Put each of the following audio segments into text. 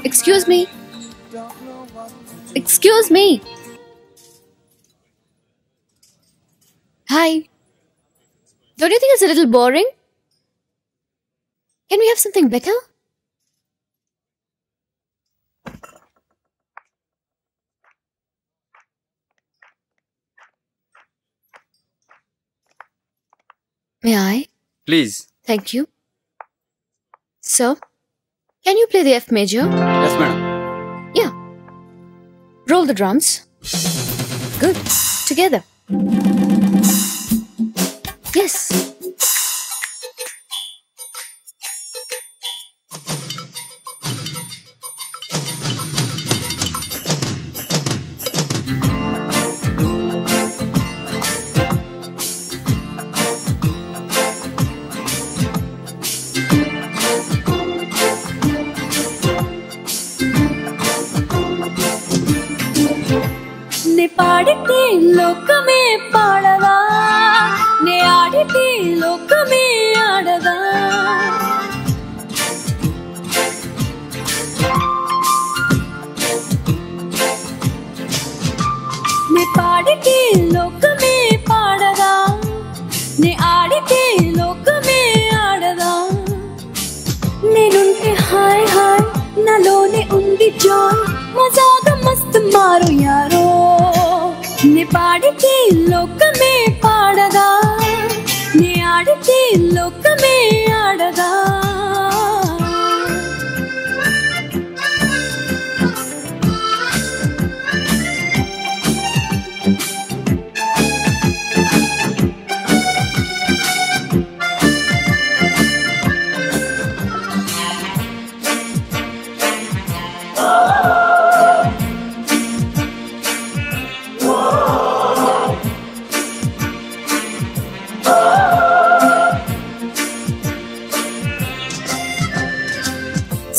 Excuse me. Excuse me. Hi. Don't you think it's a little boring? Can we have something better? May I? Please. Thank you. So, can you play the F major? Yes, madam. Yeah. Roll the drums. Good. Together. Yes. పాడితే లోకమే పాడదా నే ఆడితే లోకమే ఆడదా నే పాడితే లోకమే పాడదా నే ఆడితే లోకమే ఆడదా నేనుంటే హాయ్ హాయ్ నాలోనే ఉంది జాయ్ మజాగా మస్త్ మారు యారో నే పాడితే లోకమే పాడదా నే ఆడితే లోకమే ఆడదా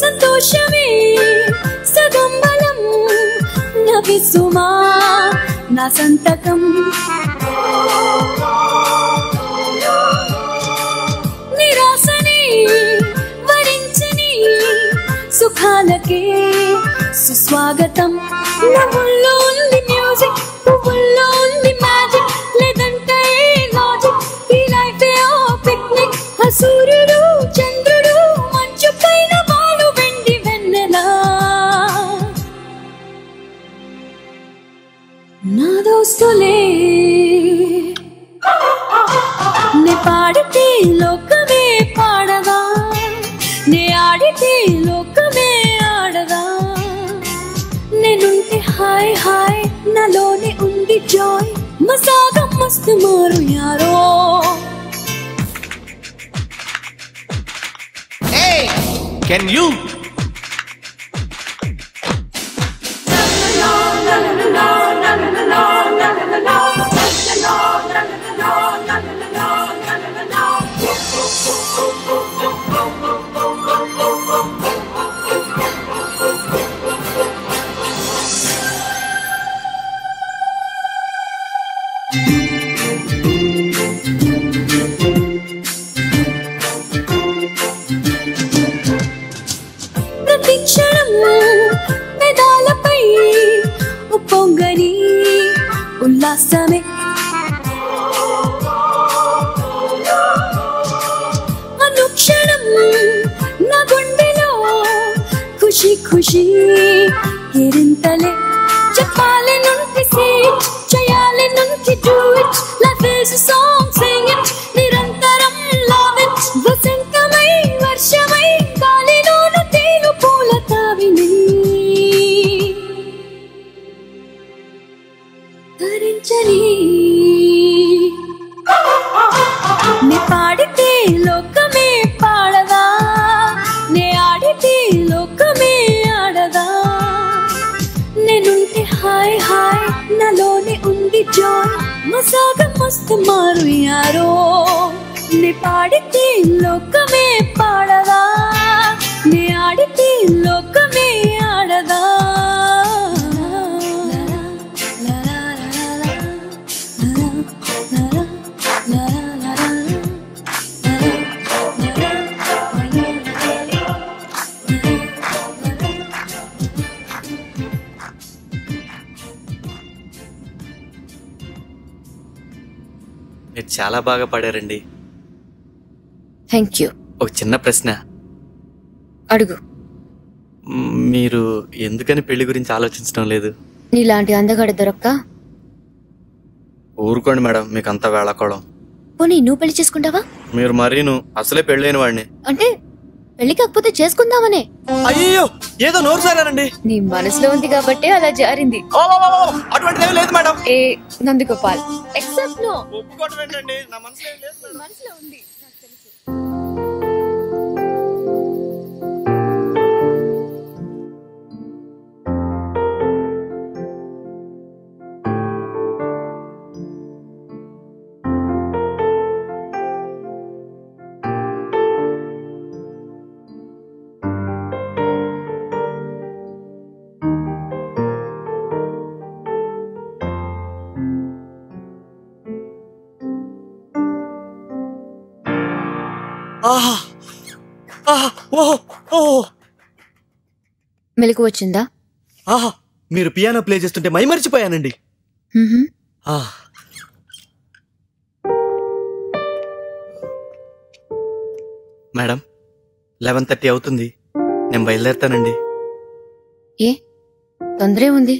సంతోషమే సగం బలం నవిసుమా నా సంతకం నిరాశనే వరించని సుఖాలకే సుస్వాగతం నవ్వుల్లో ఉంది మ్యూజిక్ పువ్వుల్లో ఉంది మ్యాజిక్ లేదంటే లాజిక్ ఈ లైఫే ఓ పిక్నిక్ ఆ సూర్యుడు చంద్రుడు మంచు పైన వాలు వెండి వెన్నెలా నా దోస్తులే నే పాడితే లోకమే పాడదా నే ఆడితే లోకమే ఆడదా నేనుంటే హాయ్ హాయ్ నాలోనే ఉంది జాయ్ మసాగా మస్తు మారు యారో Hey, can you? ప్రతిక్షణం పెదాలపై ఉప్పొంగని ఉల్లాసమే అనుక్షణం నా గుండెలో ఖుషి ఖుషి కిరింతలే చెప్పాలి నుండి సీట్ చేయాలి నుండి do it life is a song sing it నిరంతరం లవ్ ఇట్ వసంతమై వర్షమై గాలిలోను తేలు పూల తావిని ధరించని నే పాడితే లోకమే పాడదా నే ఆడితే లోకమే ఆడదా నేనుంటే హాయ్ హాయ్ నాలోనే ఉంది జాయ్ మసాగా మస్తు మారు యారో నే పాడితే లోకమే పాడదా నే ఆడితే లోకమే ఆడదా మీరు చాలా బాగా పాడారండి. Thank you. ఒక చిన్న ప్రశ్న. అడుగు. మీరు ఎందుకని పెళ్లి గురించి ఆలోచించడం లేదు? నీలాంటి అందగాడు దొరక్క. ఊరుకోండి మేడం, మీకు అంత వేళాకోళం. పోనీ నువ్వు పెళ్లి చేసుకుంటావా? మీరు మరీను అసలే పెళ్ళైన వాడిని. అంటే పెళ్లి కాకపోతే చేసుకుందామనే. అయ్యో, ఏదో నోరు సారానండి. నీ మనసులో ఉంది కాబట్టి అలా జారింది. అటువంటిది లేదు మేడం. ఏ నందగోపాల్, ఎక్సెప్ట్ నో. ఒప్పుకోవడం ఏంటండి? నా మనసులో ఏం లేదు. మనసులో ఉంది, నాకు తెలుసు. మెలకు వచ్చిందా? ఆహా, మీరు పియానో ప్లే చేస్తుంటే మై మర్చిపోయానండి. మేడం, 11:30 అవుతుంది. నేను బయలుదేరుతానండి. ఏ తొందరే ఉంది?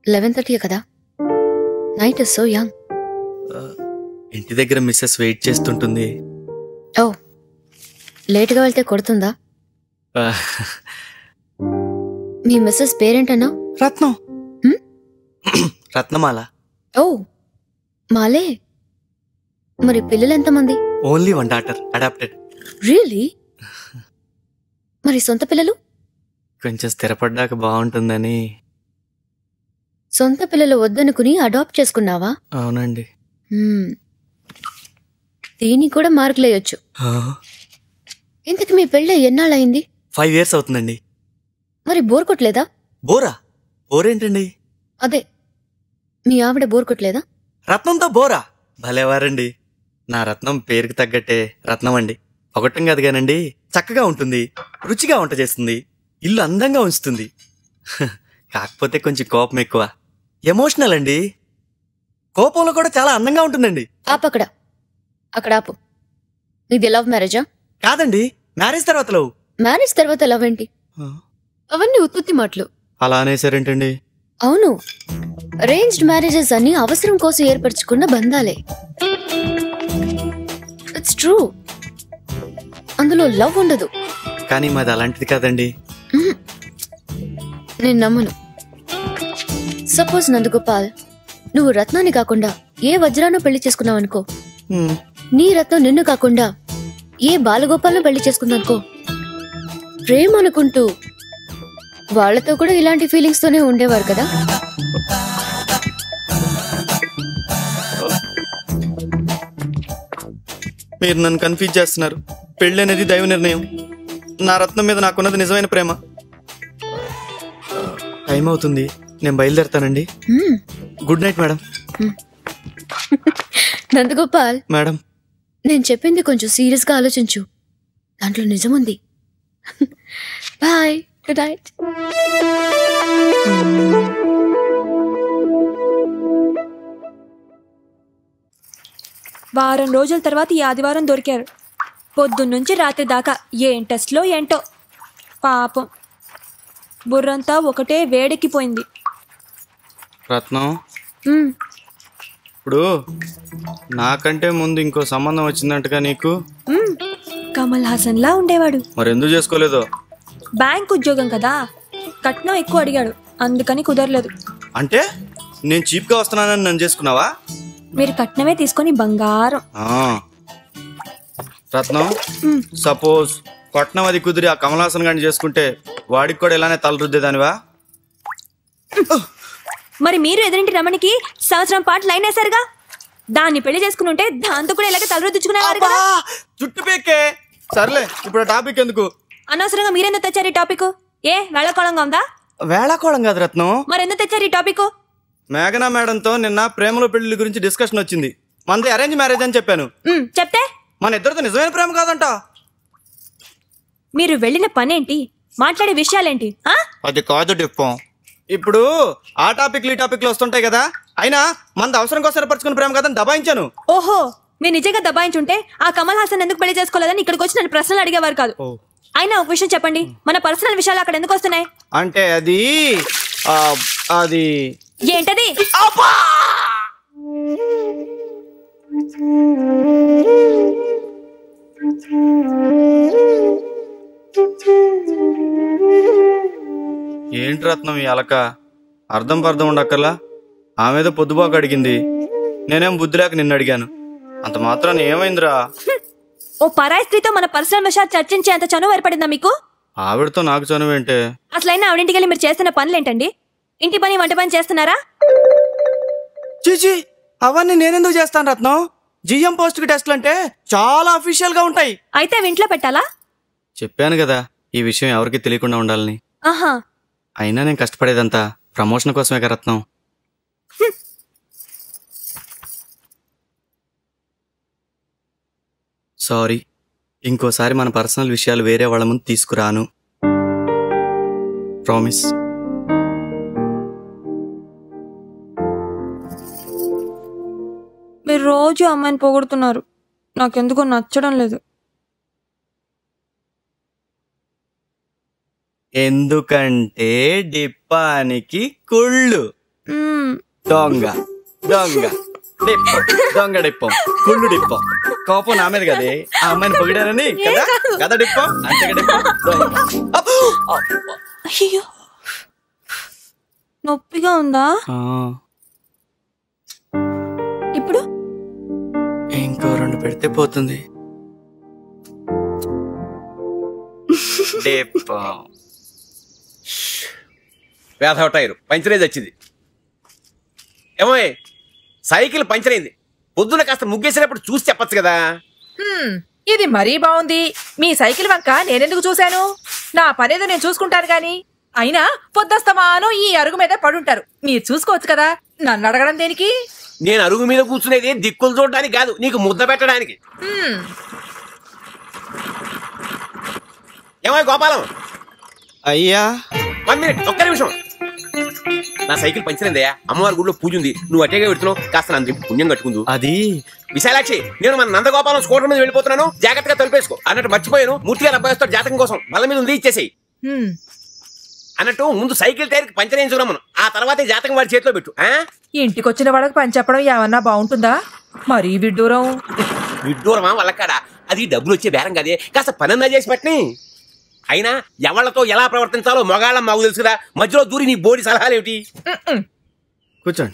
11:30 కదా. Night is so young. ఇంటి దగ్గర మిస్సెస్ వెయిట్ చేస్తుంటుంది. ఓ, లేటుగా వెళ్తే కొడుతుందా? మీ మిస్సెస్ పేరేంటన్నా? రత్నం. రత్నమాల. ఓ మాలే. మరి పిల్లలు ఎంతమంది? Only 1 daughter, adopted. రియలీ? మరి సొంత పిల్లలు? కొంచెం స్థిరపడ్డాక బాగుంటుందని. సొంత పిల్లలు వద్దనుకుని అడాప్ట్ చేసుకున్నావా? అవునండి. దీనికి కూడా మార్కులేయొచ్చు. ఇంతకు మీ పెళ్ళి ఎన్నాళ్ళయింది? 5 years అవుతుందండి. మరి బోర్ కొట్టలేదా? బోరా? బోరేంటండి? అదే, మీ ఆవిడ బోర్ కొట్టలేదా? రత్నంతో బోరా? భలేవారండి. నా రత్నం పేరుకి తగ్గట్టే రత్నం అండి. ఒకటం కాదు కానండి, చక్కగా ఉంటుంది, రుచిగా వంట చేస్తుంది, ఇల్లు అందంగా ఉంచుతుంది. కాకపోతే కొంచెం కోపం ఎక్కువ, ఎమోషనల్ అండి. కోపంలో కూడా చాలా అందంగా ఉంటుందండి. ఆపక్కడ, అక్కడ ఆపు. ఇది లవ్ మ్యారేజా? కాదండి, మ్యారేజ్ తర్వాత లవ్. మ్యారేజ్ తర్వాత లవ్ ఏంటి? అవన్నీ ఉత్పత్తి మాటలు. అలా అనేసారేంటండి? అవును, అరేంజ్డ్ మ్యారేజెస్ అన్ని అవసరం కోసం ఏర్పరచుకున్న బంధాలే. ఇట్స్ ట్రూ, అందులో లవ్ ఉండదు. కానీ మాది అలాంటిది కాదండి. నేను నమ్మను. సపోజ్ నందగోపాల్, నువ్వు రత్నాన్ని కాకుండా ఏ వజ్రానో పెళ్లి చేసుకున్నావనుకో, నీ రత్నం నిన్ను కాకుండా ఏ బాలగోపాలను పెళ్లి చేసుకుందనుకో, ప్రేమ అనుకుంటూ వాళ్లతో కూడా ఇలాంటి ఫీలింగ్స్ తోనే ఉండేవారు కదా. మీరు నన్ను కన్ఫ్యూజ్ చేస్తున్నారు. పెళ్లి అనేది దైవ నిర్ణయం. నా రత్నం మీద నాకున్నది నిజమైన ప్రేమ. టైం అవుతుంది, నేను బయలుదేరుతానండి. Good night madam. Nandagopal madam, నేను చెప్పింది కొంచెం సీరియస్ గా ఆలోచించు, దాంట్లో నిజముంది. Bye, good night. వారం రోజుల తర్వాత ఈ ఆదివారం దొరికారు. పొద్దున్నుంచి రాత్రి దాకా ఏం టెస్ట్లో ఏంటో. పాపం బుర్రంతా ఒకటే వేడెక్కిపోయింది. రత్నం, ఇప్పుడు నాకంటే ముందు ఇంకో సంబంధం వచ్చిందంటగా నీకు? కమల్ హాసన్ లా ఉండేవాడు. మరి ఎందుకు చేసుకోలేదో? బ్యాంక్ ఉద్యోగం కదా, కట్నం ఎక్కువ అడిగాడు, అందుకని కుదరలేదు. అంటే నేను చీప్ గా వస్తున్నానని నన్ను చేసుకున్నావా? మీరు కట్నమే తీసుకొని బంగారం. రత్నం, సపోజ్ కట్నం అది కుదిరి ఆ కమల్ హాసన్ గారిని చేసుకుంటే వాడికి కూడా ఇలానే తల రుద్దేదానివా? మరి మీరు ఎదురింటి రమణికి సంవత్సరం పాటు లైన్ వేశారుగా, దాన్ని పెళ్లి చేసుకుని ఉంటే దాంతో కూడా ఇలాగే తలరుద్దుకునేవారు కదా. చుట్టు పేకే. సర్లే, ఇప్పుడు టాపిక్ ఎందుకు? అనవసరంగా మీరెందుకు తెచ్చారు ఈ టాపిక్? ఏ వేళకోళంగా ఉందా? వేళకోళం కాదు రత్నం. మరి ఎందుకు తెచ్చారు ఈ టాపిక్? మేఘనా మేడంతో నిన్న ప్రేమలో పెళ్లి గురించి డిస్కషన్ వచ్చింది. మనది అరేంజ్ మ్యారేజ్ అని చెప్పాను. చెప్తే మన ఇద్దరితో నిజమైన ప్రేమ కాదంట. మీరు వెళ్ళిన పనేంటి, మాట్లాడే విషయాలేంటి? అది కాదు డిప్పం. ఇప్పుడు ఆ టాపిక్లు ఈ టాపిక్లు వస్తుంటాయి కదా, అయినా మనది అవసరం కోసం ఏర్పరచుకున్న ప్రేమ కదని దబాయించాను. ఓహో, మీరు నిజంగా దబాయించుంటే ఆ కమల్ హాసన్ ఎందుకు పెళ్లి చేసుకోలేదని ఇక్కడికి వచ్చి నన్ను ప్రశ్నలు అడిగేవారు కాదు. అయినా ఒక విషయం చెప్పండి, మన పర్సనల్ విషయాలు అక్కడ ఎందుకు వస్తున్నాయి? అంటే అది ఏంటది? ఏంటి రత్నం ఈ అలక? అర్థం పర్థం ఉండక్కర్లా. ఆమెదో పొద్దుబాకు అడిగింది, నేనేం బుద్ధి లేక నిన్ను అడిగాను. అంత మాత్రాన్ని ఏమైందిరా? ఓ పరాయి స్త్రీతో మన పర్సనల్ విషయాలు చర్చించే అంత చనువు ఏర్పడిందా మీకు? ఆవిడతో నాకు చనువేంటే? అసలైనా ఆవిడింటికి వెళ్ళి మీరు చేస్తున్న పనులేంటండి? ఇంటి పని వంట పని చేస్తున్నారా? చీచి, అవన్నీ నేనెందుకు చేస్తాను రత్నం? జిఎం పోస్ట్ కి టెస్ట్లు అంటే చాలా అఫీషియల్ గా ఉంటాయి. అయితే అవి ఇంట్లో పెట్టాలా? చెప్పాను కదా ఈ విషయం ఎవరికి తెలియకుండా ఉండాలని. ఆహా, అయినా నేను కష్టపడేదంతా ప్రమోషన్ కోసమే కదా రత్నం. సారీ, ఇంకోసారి మన పర్సనల్ విషయాలు వేరే వాళ్ళ ముందు తీసుకురాను. ప్రామిస్. మీరు రోజు అమ్మాయిని పొగుడుతున్నారు, నాకెందుకో నచ్చడం లేదు. ఎందుకంటే డిప్పానికి కుళ్ళు. దొంగ దొంగ డిప్పం, దొంగ డిప్పం, కుళ్ళు డిప్పం. కోపం నా మీద కదే, ఆ అమ్మాయిని పొగిడానని కదా కదా డిప్పం, అంతగా డిప్పం దొంగ. అయ్యో, నొప్పిగా ఉందా? ఇప్పుడు ఇంకో 2 పెడితే పోతుంది. డిప్పం. వేధవ టైరు పంచరేజ్ వచ్చింది. ఏమో సైకిల్ పంచర్ అయింది. పొద్దున కాస్త ముగ్గేసినప్పుడు చూసి చెప్పచ్చు కదా. ఇది మరీ బాగుంది. మీ సైకిల్ వంక నేనెందుకు చూశాను? నా పనేదో నేను చూసుకుంటాను గాని. అయినా పొద్దుస్తమాను ఈ అరుగు మీద పడుంటారు, మీరు చూసుకోవచ్చు కదా. నన్ను అడగడం దేనికి? నేను అరుగు మీద కూర్చునేది దిక్కులు చూడడానికి కాదు, నీకు ముద్ద పెట్టడానికి. ఏమో గోపాలం. అయ్యా 1 మినిట్, ఒక్క నిమిషం. నా సైకిల్ పంచరైందయ్యా, అమ్మవారి గుడిలో పూజ ఉంది, నువ్వు అట్టేగా పెడుతున్నావు, కాస్త నన్ను పుణ్యం కట్టుకుందు. అది విశాలాక్షి, నేను మన నందగోపాలం స్కూటర్ మీద వెళ్ళిపోతున్నాను, జాగ్రత్తగా తలిపేసుకో. అన్నట్టు మర్చిపోయాను, మూర్తిగా అబ్బాయి వస్తాడు జాతకం కోసం, బల్ల మీద ఉంది, ఇచ్చేసేయి. అన్నట్టు ముందు సైకిల్ టైర్ కి పంచర్ వేయించుకున్నాం, ఆ తర్వాత జాతకం వాడి చేతిలో పెట్టు. ఇంటికొచ్చిన వాళ్ళకి పని చెప్పడం ఏమన్నా బాగుంటుందా? మరీ విడ్డూరం. విడ్డూరమా వాళ్ళకాడా? అది డబ్బులు వచ్చే బేరం కదే, కాస్త పనన్నా చేసి పెట్టని. అయినా ఎవళ్లతో ఎలా ప్రవర్తించాలో మగాళ్ళం మాకు తెలుసు కదా, మధ్యలో దూరి నీ బోడి సలహాలు ఏమిటి? కూర్చోండి.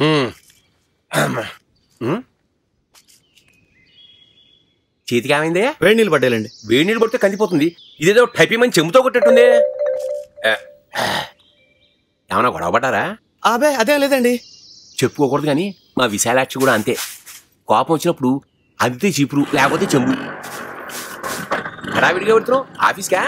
చేతికి ఏమైందే? వేడి నీళ్ళు పట్టేయాలండి. వేడి నీళ్ళు పడితే కందిపోతుంది, ఇదేదో టైపింగ్ చెంబుతో కొట్టేట్టుంది. ఏమన్నా గొడవ పడ్డారా? అబే అదేం లేదండి. చెప్పుకోకూడదు కానీ మా విశాలాక్షి కూడా అంతే. కోపం వచ్చినప్పుడు అంతే చీపురు, లేకపోతే చెంబు. హడావిడిగా పెడుతున్నావు ఆఫీస్కా?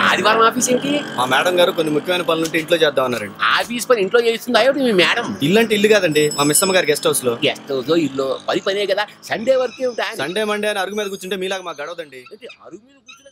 ఆదివారం ఆఫీస్ ఏంటి? మా మేడం గారు కొన్ని ముఖ్యమైన పనులుంటే ఇంట్లో చేద్దాం అన్నారండి. ఆఫీస్ పని ఇంట్లో చేస్తుందా ఏమిటి మీ మేడం? ఇల్లు అంటే ఇల్లు కాదండి, మా మిస్సమ్మ గారి గెస్ట్ హౌస్ లో. గెస్ట్ హౌస్ ఇల్లు పని పనే కదా. సండే వరకు సండే మండే అని అరుగు మీద కూర్చుంటే మీలాగా మాకు గడవదండి. అరుగు మీద కూర్చుని